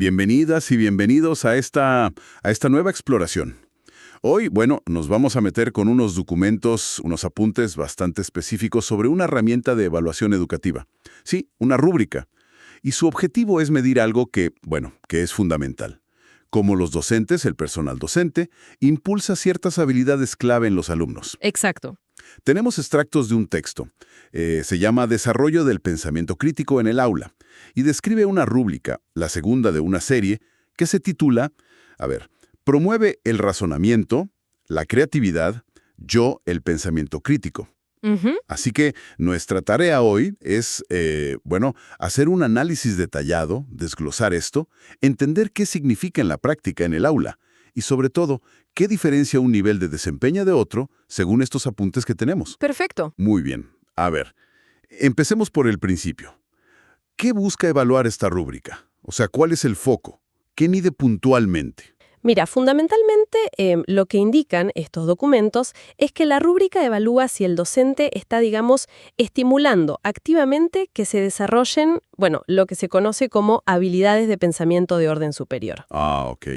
Bienvenidas y bienvenidos a esta nueva exploración. Hoy, nos vamos a meter con unos documentos, unos apuntes bastante específicos sobre una herramienta de evaluación educativa. Sí, una rúbrica. Y su objetivo es medir algo que es fundamental. Cómo los docentes, el personal docente, impulsa ciertas habilidades clave en los alumnos. Exacto. Tenemos extractos de un texto. Se llama Desarrollo del pensamiento crítico en el aula y describe una rúbrica, la segunda de una serie, que se titula, promueve el razonamiento, la creatividad, el pensamiento crítico. Ujú. Así que nuestra tarea hoy es, hacer un análisis detallado, desglosar esto, entender qué significa en la práctica en el aula y, sobre todo, qué diferencia un nivel de desempeño de otro según estos apuntes que tenemos. Perfecto. Muy bien. Empecemos por el principio. ¿Qué busca evaluar esta rúbrica? O sea, ¿cuál es el foco? ¿Qué mide puntualmente? Mira, fundamentalmente lo que indican estos documentos es que la rúbrica evalúa si el docente está, digamos, estimulando activamente que se desarrollen, lo que se conoce como habilidades de pensamiento de orden superior. Ah, ok.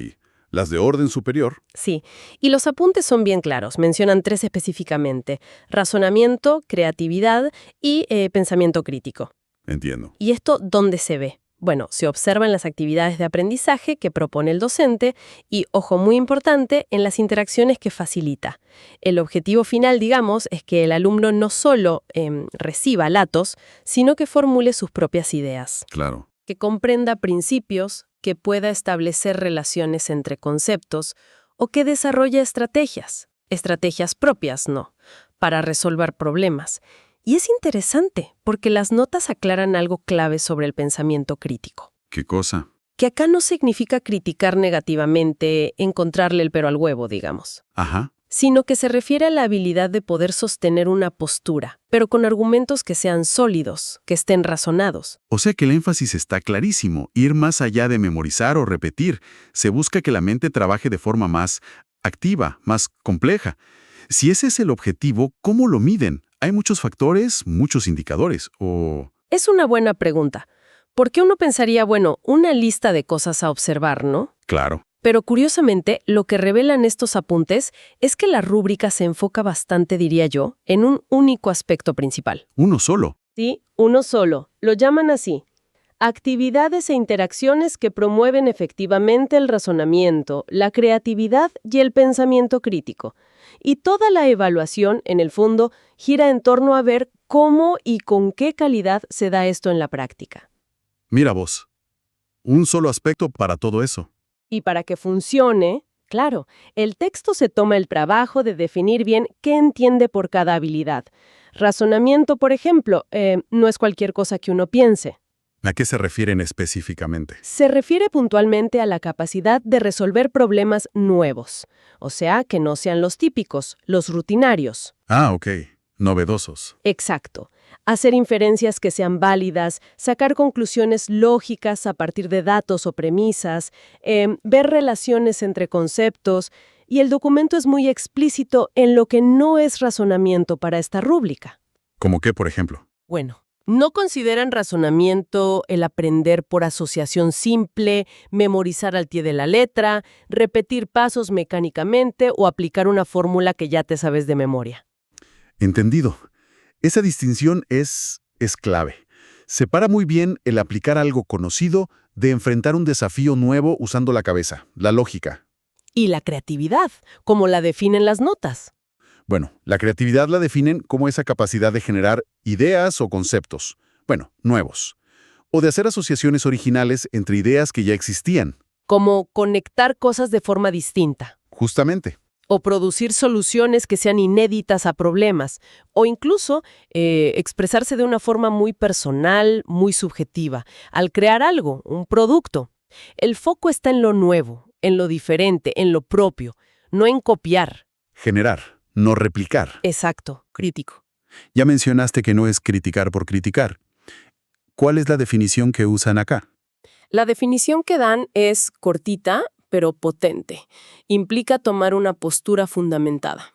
Las de orden superior. Sí, y los apuntes son bien claros, mencionan 3 específicamente: razonamiento, creatividad y pensamiento crítico. Entiendo. ¿Y esto dónde se ve? Bueno, se observa en las actividades de aprendizaje que propone el docente y, ojo muy importante, en las interacciones que facilita. El objetivo final, digamos, es que el alumno no solo reciba datos, sino que formule sus propias ideas, Claro. que comprenda principios, que pueda establecer relaciones entre conceptos o que desarrolle estrategias propias, ¿no?, para resolver problemas. Y es interesante, porque las notas aclaran algo clave sobre el pensamiento crítico. ¿Qué cosa? Que acá no significa criticar negativamente, encontrarle el pero al huevo, digamos, Ajá. sino que se refiere a la habilidad de poder sostener una postura, pero con argumentos que sean sólidos, que estén razonados. O sea que el énfasis está clarísimo. Ir más allá de memorizar o repetir. Se busca que la mente trabaje de forma más activa, más compleja. Si ese es el objetivo, ¿cómo lo miden? Hay muchos factores, muchos indicadores, o... Es una buena pregunta, porque uno pensaría, una lista de cosas a observar, ¿no? Claro. Pero curiosamente, lo que revelan estos apuntes es que la rúbrica se enfoca bastante, diría yo, en un único aspecto principal. Uno solo. Sí, uno solo. Lo llaman así: actividades e interacciones que promueven efectivamente el razonamiento, la creatividad y el pensamiento crítico. Y toda la evaluación, en el fondo, gira en torno a ver cómo y con qué calidad se da esto en la práctica. Mira vos. Un solo aspecto para todo eso. Y para que funcione, claro, el texto se toma el trabajo de definir bien qué entiende por cada habilidad. Razonamiento, por ejemplo, no es cualquier cosa que uno piense. ¿A qué se refieren específicamente? Se refiere puntualmente a la capacidad de resolver problemas nuevos, o sea, que no sean los típicos, los rutinarios. Ah, ok. Novedosos. Exacto. Hacer inferencias que sean válidas, sacar conclusiones lógicas a partir de datos o premisas, ver relaciones entre conceptos, y el documento es muy explícito en lo que no es razonamiento para esta rúbrica. ¿Cómo qué, por ejemplo? Bueno, no consideran razonamiento el aprender por asociación simple, memorizar al pie de la letra, repetir pasos mecánicamente o aplicar una fórmula que ya te sabes de memoria. Entendido. Esa distinción es clave. Separa muy bien el aplicar algo conocido de enfrentar un desafío nuevo usando la cabeza, la lógica. Y la creatividad, como la definen las notas. Bueno, la creatividad la definen como esa capacidad de generar ideas o conceptos, nuevos, o de hacer asociaciones originales entre ideas que ya existían. Como conectar cosas de forma distinta, Justamente. o producir soluciones que sean inéditas a problemas, o incluso expresarse de una forma muy personal, muy subjetiva, al crear algo, un producto. El foco está en lo nuevo, en lo diferente, en lo propio, no en copiar. Generar, no replicar. Exacto, crítico. Ya mencionaste que no es criticar por criticar. ¿Cuál es la definición que usan acá? La definición que dan es cortita, pero potente. Implica tomar una postura fundamentada.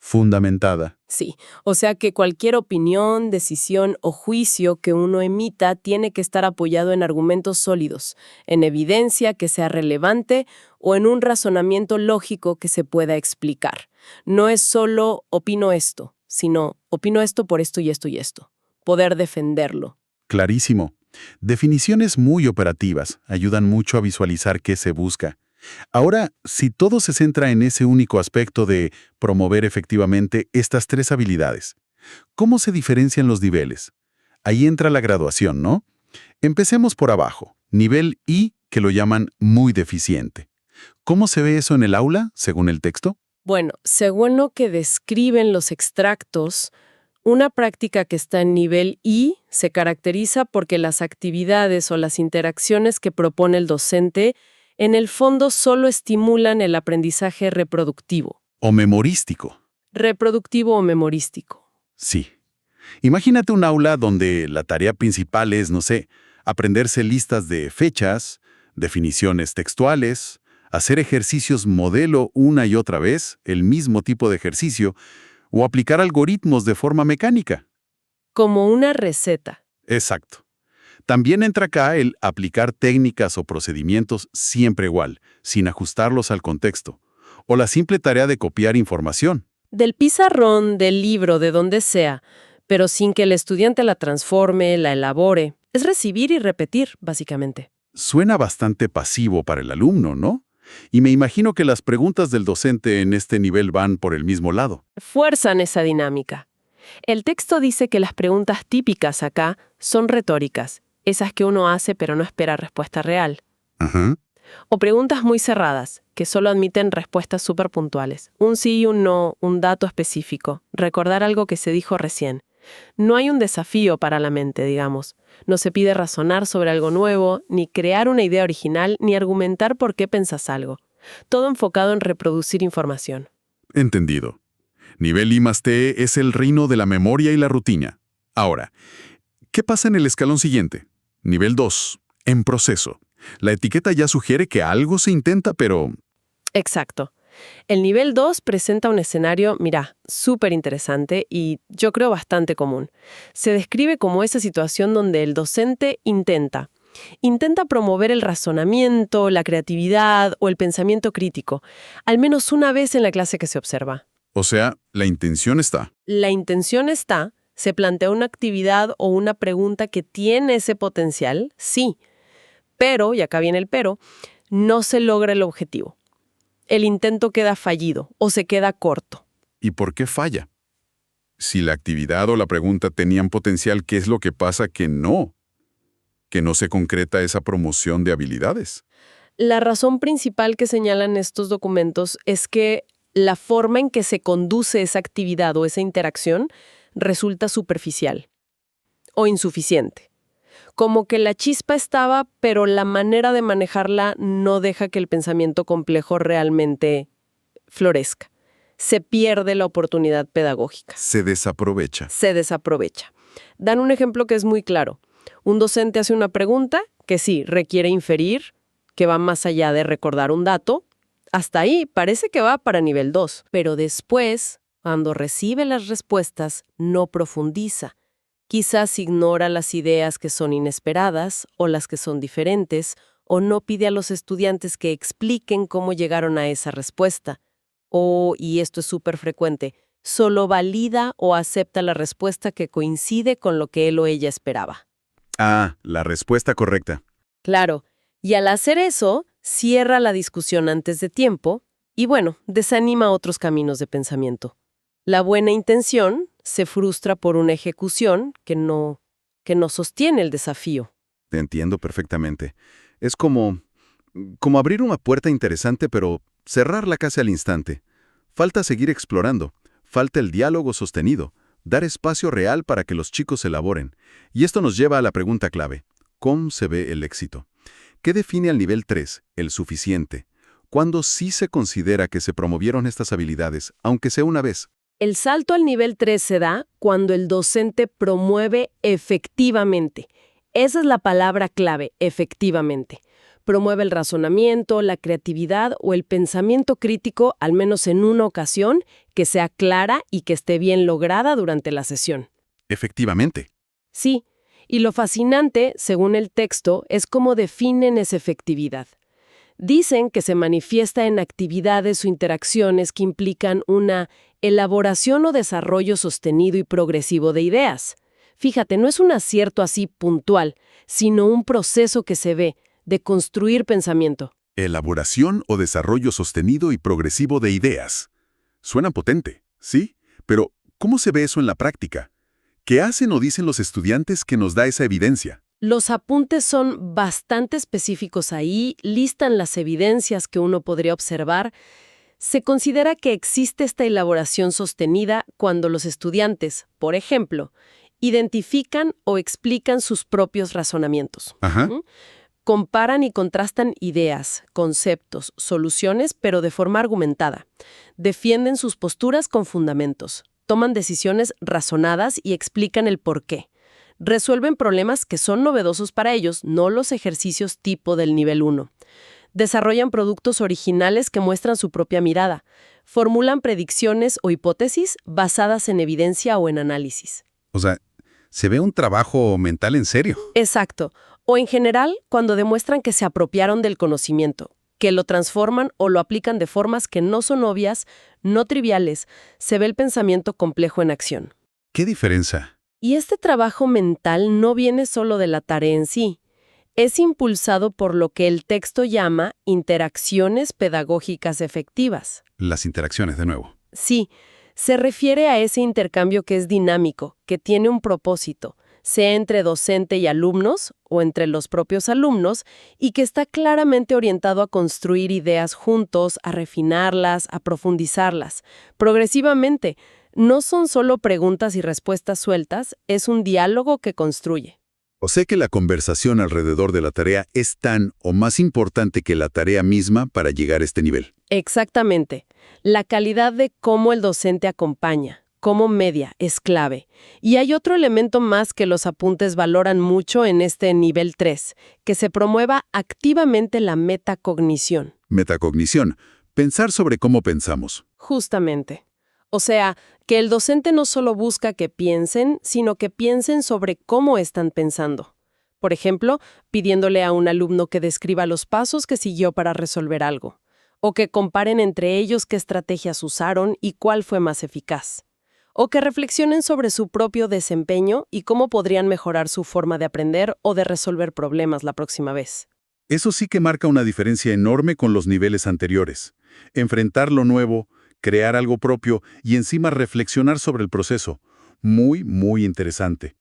Fundamentada. Sí, o sea que cualquier opinión, decisión o juicio que uno emita tiene que estar apoyado en argumentos sólidos, en evidencia que sea relevante o en un razonamiento lógico que se pueda explicar. No es solo opino esto, sino opino esto por esto y esto y esto. Poder defenderlo. Clarísimo. Definiciones muy operativas ayudan mucho a visualizar qué se busca. Ahora, si todo se centra en ese único aspecto de promover efectivamente estas tres habilidades, ¿cómo se diferencian los niveles? Ahí entra la graduación, ¿no? Empecemos por abajo. Nivel I, que lo llaman muy deficiente. ¿Cómo se ve eso en el aula, según el texto? Bueno, según lo que describen los extractos, una práctica que está en nivel I se caracteriza porque las actividades o las interacciones que propone el docente en el fondo solo estimulan el aprendizaje reproductivo. O memorístico. Reproductivo o memorístico. Sí. Imagínate un aula donde la tarea principal es, no sé, aprenderse listas de fechas, definiciones textuales, hacer ejercicios modelo una y otra vez, el mismo tipo de ejercicio, o aplicar algoritmos de forma mecánica. Como una receta. Exacto. También entra acá el aplicar técnicas o procedimientos siempre igual, sin ajustarlos al contexto, o la simple tarea de copiar información. Del pizarrón, del libro, de donde sea, pero sin que el estudiante la transforme, la elabore. Es recibir y repetir, básicamente. Suena bastante pasivo para el alumno, ¿no? Y me imagino que las preguntas del docente en este nivel van por el mismo lado. Fuerzan esa dinámica. El texto dice que las preguntas típicas acá son retóricas, esas que uno hace pero no espera respuesta real. Ajá. O preguntas muy cerradas, que solo admiten respuestas súper puntuales. Un sí y un no, un dato específico, recordar algo que se dijo recién. No hay un desafío para la mente, digamos. No se pide razonar sobre algo nuevo, ni crear una idea original, ni argumentar por qué pensás algo. Todo enfocado en reproducir información. Entendido. Nivel I+T es el reino de la memoria y la rutina. Ahora, ¿qué pasa en el escalón siguiente? Nivel 2. En proceso. La etiqueta ya sugiere que algo se intenta, pero... Exacto. El nivel 2 presenta un escenario, mira, súper interesante y yo creo bastante común. Se describe como esa situación donde el docente intenta promover el razonamiento, la creatividad o el pensamiento crítico, al menos una vez en la clase que se observa. O sea, la intención está. La intención está, se plantea una actividad o una pregunta que tiene ese potencial, sí, pero, y acá viene el pero, no se logra el objetivo. El intento queda fallido o se queda corto. ¿Y por qué falla? Si la actividad o la pregunta tenían potencial, ¿qué es lo que pasa que no? Que no se concreta esa promoción de habilidades. La razón principal que señalan estos documentos es que la forma en que se conduce esa actividad o esa interacción resulta superficial o insuficiente. Como que la chispa estaba, pero la manera de manejarla no deja que el pensamiento complejo realmente florezca. Se pierde la oportunidad pedagógica. Se desaprovecha. Se desaprovecha. Dan un ejemplo que es muy claro. Un docente hace una pregunta que sí requiere inferir, que va más allá de recordar un dato. Hasta ahí parece que va para nivel 2, pero después, cuando recibe las respuestas, no profundiza. Quizás ignora las ideas que son inesperadas o las que son diferentes, o no pide a los estudiantes que expliquen cómo llegaron a esa respuesta. O, y esto es súper frecuente, solo valida o acepta la respuesta que coincide con lo que él o ella esperaba. Ah, la respuesta correcta. Claro, y al hacer eso, cierra la discusión antes de tiempo y, bueno, desanima otros caminos de pensamiento. La buena intención se frustra por una ejecución que no sostiene el desafío. Te entiendo perfectamente. Es como abrir una puerta interesante, pero cerrarla casi al instante. Falta seguir explorando. Falta el diálogo sostenido. Dar espacio real para que los chicos elaboren. Y esto nos lleva a la pregunta clave. ¿Cómo se ve el éxito? ¿Qué define al nivel 3, el suficiente? ¿Cuándo sí se considera que se promovieron estas habilidades, aunque sea una vez? El salto al nivel 3 se da cuando el docente promueve efectivamente. Esa es la palabra clave, efectivamente. promueve el razonamiento, la creatividad o el pensamiento crítico, al menos en una ocasión, que sea clara y que esté bien lograda durante la sesión. Efectivamente. Sí, y lo fascinante, según el texto, es cómo definen esa efectividad. Dicen que se manifiesta en actividades o interacciones que implican una elaboración o desarrollo sostenido y progresivo de ideas. Fíjate, no es un acierto así puntual, sino un proceso que se ve de construir pensamiento. Elaboración o desarrollo sostenido y progresivo de ideas. Suena potente, ¿sí? Pero, ¿cómo se ve eso en la práctica? ¿Qué hacen o dicen los estudiantes que nos da esa evidencia? Los apuntes son bastante específicos ahí, listan las evidencias que uno podría observar. Se considera que existe esta elaboración sostenida cuando los estudiantes, por ejemplo, identifican o explican sus propios razonamientos. Ajá. Comparan y contrastan ideas, conceptos, soluciones, pero de forma argumentada. Defienden sus posturas con fundamentos. Toman decisiones razonadas y explican el porqué. Resuelven problemas que son novedosos para ellos, no los ejercicios tipo del nivel 1. Desarrollan productos originales que muestran su propia mirada. Formulan predicciones o hipótesis basadas en evidencia o en análisis. O sea, se ve un trabajo mental en serio. Exacto. O en general, cuando demuestran que se apropiaron del conocimiento, que lo transforman o lo aplican de formas que no son obvias, no triviales, se ve el pensamiento complejo en acción. ¿Qué diferencia? Y este trabajo mental no viene solo de la tarea en sí. Es impulsado por lo que el texto llama interacciones pedagógicas efectivas. Las interacciones, de nuevo. Sí, se refiere a ese intercambio que es dinámico, que tiene un propósito, sea entre docente y alumnos o entre los propios alumnos, y que está claramente orientado a construir ideas juntos, a refinarlas, a profundizarlas, progresivamente. No son solo preguntas y respuestas sueltas, es un diálogo que construye. O sea que la conversación alrededor de la tarea es tan o más importante que la tarea misma para llegar a este nivel. Exactamente. La calidad de cómo el docente acompaña, cómo media, es clave. Y hay otro elemento más que los apuntes valoran mucho en este nivel 3, que se promueva activamente la metacognición. Metacognición. Pensar sobre cómo pensamos. Justamente. O sea, que el docente no solo busca que piensen, sino que piensen sobre cómo están pensando. Por ejemplo, pidiéndole a un alumno que describa los pasos que siguió para resolver algo, o que comparen entre ellos qué estrategias usaron y cuál fue más eficaz, o que reflexionen sobre su propio desempeño y cómo podrían mejorar su forma de aprender o de resolver problemas la próxima vez. Eso sí que marca una diferencia enorme con los niveles anteriores. Enfrentar lo nuevo, crear algo propio y encima reflexionar sobre el proceso. Muy, muy interesante.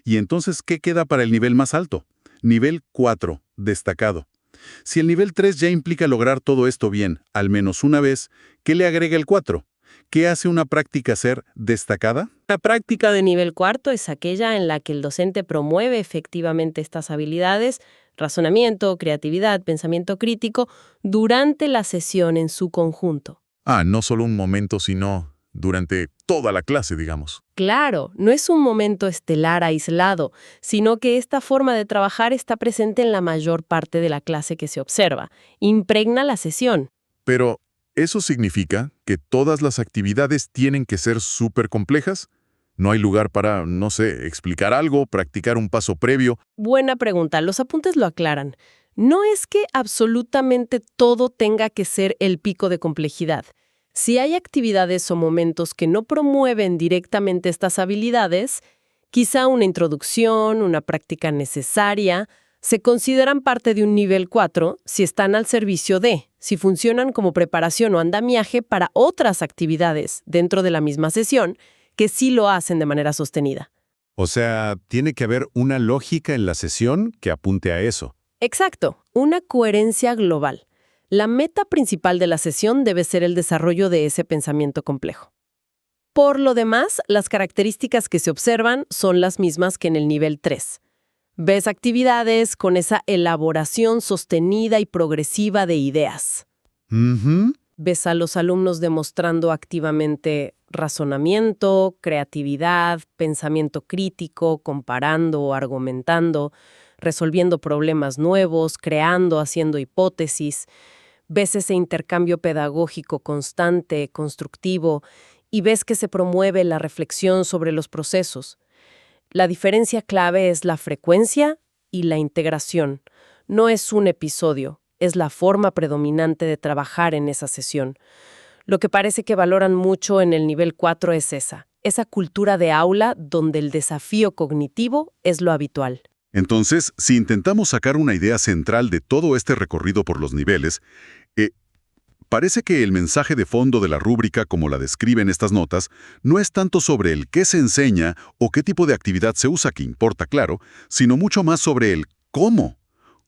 ¿Y entonces qué queda para el nivel más alto? Nivel 4, destacado. Si el nivel 3 ya implica lograr todo esto bien, al menos una vez, ¿qué le agrega el 4? ¿Qué hace una práctica ser destacada? La práctica de nivel 4 es aquella en la que el docente promueve efectivamente estas habilidades, razonamiento, creatividad, pensamiento crítico, durante la sesión en su conjunto. No solo un momento, sino durante toda la clase, digamos. Claro, no es un momento estelar aislado, sino que esta forma de trabajar está presente en la mayor parte de la clase que se observa. Impregna la sesión. Pero, ¿eso significa que todas las actividades tienen que ser súper complejas? ¿No hay lugar para, no sé, explicar algo, practicar un paso previo? Buena pregunta, los apuntes lo aclaran. No es que absolutamente todo tenga que ser el pico de complejidad. Si hay actividades o momentos que no promueven directamente estas habilidades, quizá una introducción, una práctica necesaria, se consideran parte de un nivel 4 si están al servicio de, si funcionan como preparación o andamiaje para otras actividades dentro de la misma sesión que sí lo hacen de manera sostenida. O sea, tiene que haber una lógica en la sesión que apunte a eso. Exacto, una coherencia global. La meta principal de la sesión debe ser el desarrollo de ese pensamiento complejo. Por lo demás, las características que se observan son las mismas que en el nivel 3. Ves actividades con esa elaboración sostenida y progresiva de ideas. Ves a los alumnos demostrando activamente razonamiento, creatividad, pensamiento crítico, comparando o argumentando. resolviendo problemas nuevos, creando, haciendo hipótesis. Ves ese intercambio pedagógico constante, constructivo, y ves que se promueve la reflexión sobre los procesos. La diferencia clave es la frecuencia y la integración. No es un episodio, es la forma predominante de trabajar en esa sesión. Lo que parece que valoran mucho en el nivel 4 es esa cultura de aula donde el desafío cognitivo es lo habitual. Entonces, si intentamos sacar una idea central de todo este recorrido por los niveles, parece que el mensaje de fondo de la rúbrica, como la describen estas notas, no es tanto sobre el qué se enseña o qué tipo de actividad se usa, que importa, claro, sino mucho más sobre el cómo.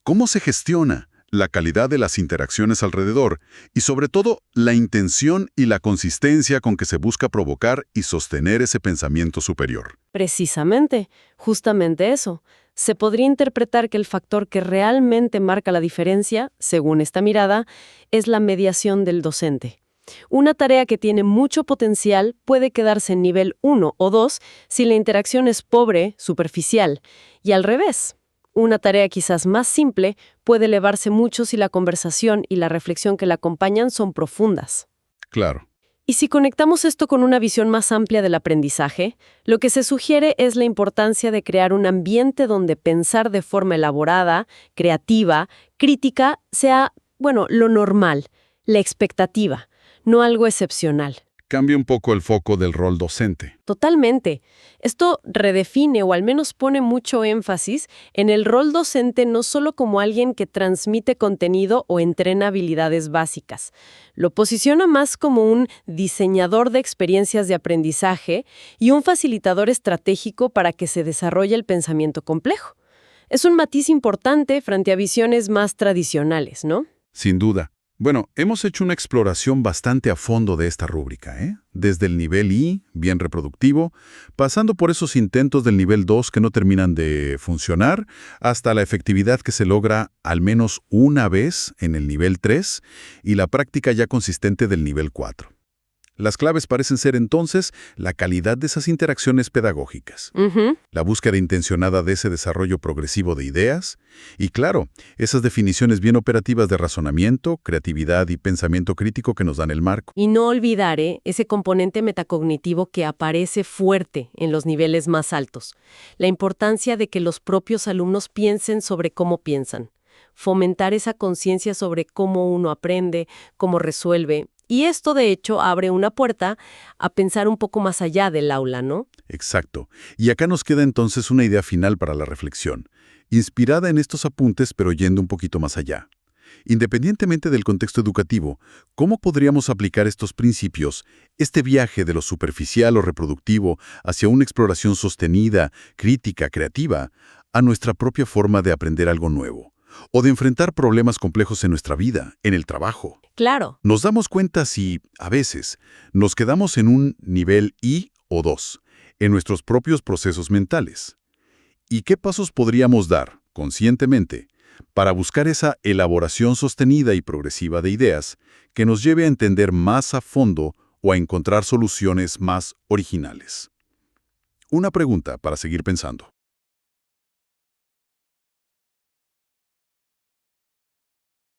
¿Cómo se gestiona? La calidad de las interacciones alrededor y, sobre todo, la intención y la consistencia con que se busca provocar y sostener ese pensamiento superior. Precisamente, justamente eso. Se podría interpretar que el factor que realmente marca la diferencia, según esta mirada, es la mediación del docente. Una tarea que tiene mucho potencial puede quedarse en nivel 1 o 2 si la interacción es pobre, superficial, y al revés. Una tarea quizás más simple puede elevarse mucho si la conversación y la reflexión que la acompañan son profundas. Claro. Y si conectamos esto con una visión más amplia del aprendizaje, lo que se sugiere es la importancia de crear un ambiente donde pensar de forma elaborada, creativa, crítica, sea, lo normal, la expectativa, no algo excepcional. Cambia un poco el foco del rol docente. Totalmente. Esto redefine o al menos pone mucho énfasis en el rol docente no solo como alguien que transmite contenido o entrena habilidades básicas. Lo posiciona más como un diseñador de experiencias de aprendizaje y un facilitador estratégico para que se desarrolle el pensamiento complejo. Es un matiz importante frente a visiones más tradicionales, ¿no? Sin duda. Bueno, hemos hecho una exploración bastante a fondo de esta rúbrica, ¿eh? Desde el nivel I, bien reproductivo, pasando por esos intentos del nivel 2 que no terminan de funcionar, hasta la efectividad que se logra al menos una vez en el nivel 3 y la práctica ya consistente del nivel 4. Las claves parecen ser entonces la calidad de esas interacciones pedagógicas, la búsqueda intencionada de ese desarrollo progresivo de ideas y, claro, esas definiciones bien operativas de razonamiento, creatividad y pensamiento crítico que nos dan el marco. Y no olvidar ese componente metacognitivo que aparece fuerte en los niveles más altos, la importancia de que los propios alumnos piensen sobre cómo piensan, fomentar esa conciencia sobre cómo uno aprende, cómo resuelve. Y esto, de hecho, abre una puerta a pensar un poco más allá del aula, ¿no? Exacto. Y acá nos queda entonces una idea final para la reflexión, inspirada en estos apuntes pero yendo un poquito más allá. Independientemente del contexto educativo, ¿cómo podríamos aplicar estos principios, este viaje de lo superficial o reproductivo hacia una exploración sostenida, crítica, creativa, a nuestra propia forma de aprender algo nuevo? O de enfrentar problemas complejos en nuestra vida, en el trabajo. Claro. Nos damos cuenta si, a veces, nos quedamos en un nivel I o 2, en nuestros propios procesos mentales. ¿Y qué pasos podríamos dar, conscientemente, para buscar esa elaboración sostenida y progresiva de ideas que nos lleve a entender más a fondo o a encontrar soluciones más originales? Una pregunta para seguir pensando.